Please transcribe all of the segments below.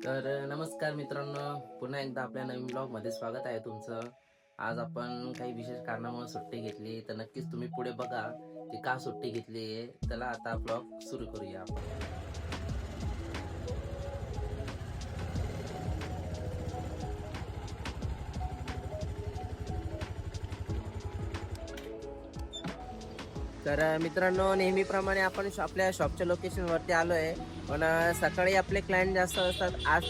तर नमस्कार मित्रांनो, पुन्हा एकदा आपल्या नवीन ब्लॉगमध्ये स्वागत आहे तुमचं. आज आपण काही विशेष कारणामुळे सुट्टी घेतली, तर नक्कीच तुम्ही पुढे बघा की का सुट्टी घेतली आहे. चला आता ब्लॉग सुरू करूया आपण. तर मित्रांनो, नेहमीप्रमाणे आपण आपल्या शॉपच्या लोकेशनवरती आलो आहे. पण सकाळी आपले क्लायंट जास्त असतात. आज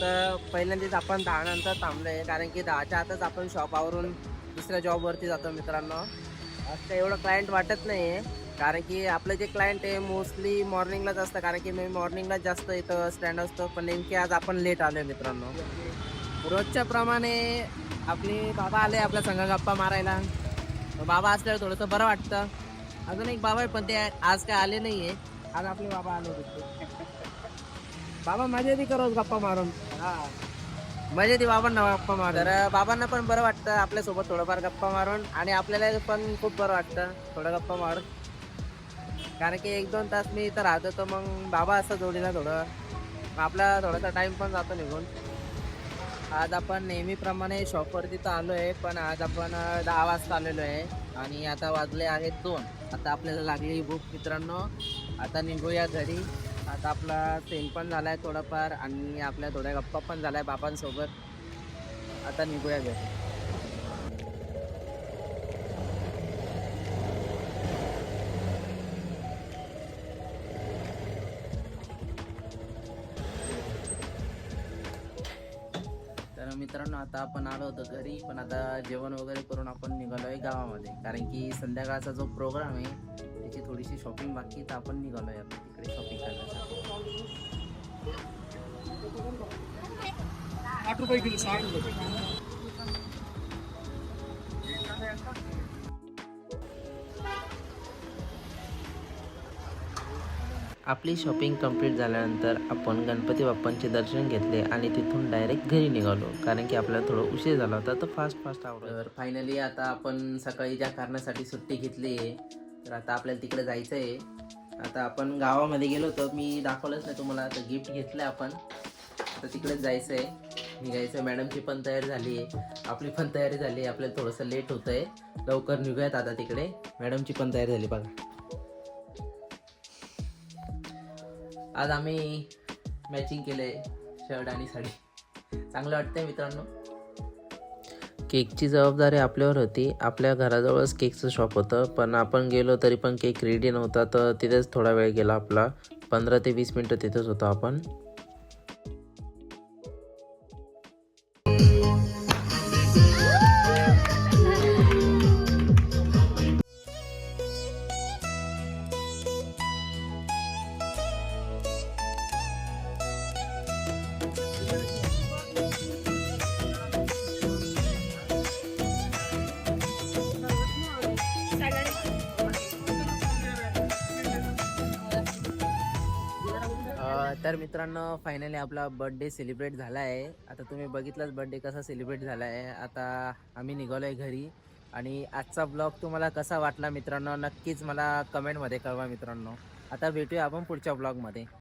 पहिल्यांदाच आपण 10 नंतर थांबलो आहे, कारण की 10च्या आतच आपण शॉपावरून दुसऱ्या जॉबवरती जातो मित्रांनो. आज काही एवढं क्लायंट वाटत नाही आहे, कारण की आपलं जे क्लायंट आहे मोस्टली मॉर्निंगलाच असतं, कारण की मी मॉर्निंगलाच जास्त इथं स्टँड असतो. पण नेमके आज आपण लेट आलो आहे मित्रांनो. रोजच्या प्रमाणे आपले बाबा आले आपल्या संग गप्पा मारायला. बाबा असल्यावर थोडंसं बरं वाटतं. अजून एक बाबा आहे, पण ते आज काय आले नाहीये. आज आपले बाबा आले होते. बाबा मजा येते का रोज गप्पा मारून? हा, मजा येते बाबांना गप्पा मारून. तर बाबांना पण बरं वाटतं आपल्यासोबत थोडंफार गप्पा मारून, आणि आपल्याला पण खूप बरं वाटतं थोडं गप्पा मारून. कारण की 1-2 तास मी इथं राहतो, तर मग बाबा असं जोडीला थोडं मग आपला थोडासा टाइम पण जातो निघून. आज आपण नेहमीप्रमाणे शॉपवरती तर आलो आहे, पण आज आपण 10 वाजता आलेलो आहे आणि आता वाजले आहेत 2. आता आपल्याला लागली भूक मित्रांनो. आता निघूया घरी. आता आपला सेल पण झालाय थोडाफार, आणि आपल्या थोड्या गप्पा पण झालाय बाबांसोबत. आता निघूया घरी. तर मित्रांनो, आता आपण आलो होतो घरी, पण आता जेवण वगैरे करून आपण निघालो आहे गावामध्ये, कारण की संध्याकाळचा जो प्रोग्राम आहे त्याची थोडीशी शॉपिंग बाकी, तर आपण निघालो आहे आता तिकडे शॉपिंग करण्यासाठी. 8 रुपये किलो, 60 रुपये. आपली शॉपिंग कंप्लीट झाल्यानंतर आपण गणपती बाप्पांचे दर्शन घेतले आणि तिथून डायरेक्ट घरी निघालो, कारण की आपल्याला थोडं उशीर झाला होता, तर फास्ट आवडत. तर फायनली आता आपण सकाळी ज्या कारणासाठी सुट्टी घेतली आहे, तर आता आपल्याला तिकडे जायचं आहे. आता आपण गावामध्ये गेलो होतो, मी दाखवलंच नाही तुम्हाला. तर गिफ्ट घेतलं आपण, आता तिकडेच जायचं आहे, निघायचं. मॅडमची पण तयारी झाली आहे, आपली पण तयारी झाली आहे. आपल्याला थोडंसं लेट होतं आहे, लवकर निघूयात आता तिकडे. मॅडमची पण तयारी झाली बघा. आज आम्ही मॅचिंग केले, शर्ट आणि साडी. चांगलं वाटतंय मित्रांनो. केकची जबाबदारी आपल्यावर होती. आपल्या घराजवळच केकचं शॉप होतं, पण आपण गेलो तरी पण केक रेडी नव्हता, तर तिथेच थोडा वेळ गेला आपला. 15 ते 20 मिनटं तिथेच होतो आपण. तर मित्रांनो, फायनली आपला बर्थडे सेलिब्रेट झाला आहे. आता तुम्ही बघितलंच बर्थडे कसा सेलिब्रेट झाला आहे. आता आम्ही निघालो आहे घरी. आणि आजचा ब्लॉग तुम्हाला कसा वाटला मित्रांनो, नक्कीच मला कमेंटमध्ये कळवा मित्रांनो. आता भेटूया आपण पुढच्या ब्लॉगमध्ये.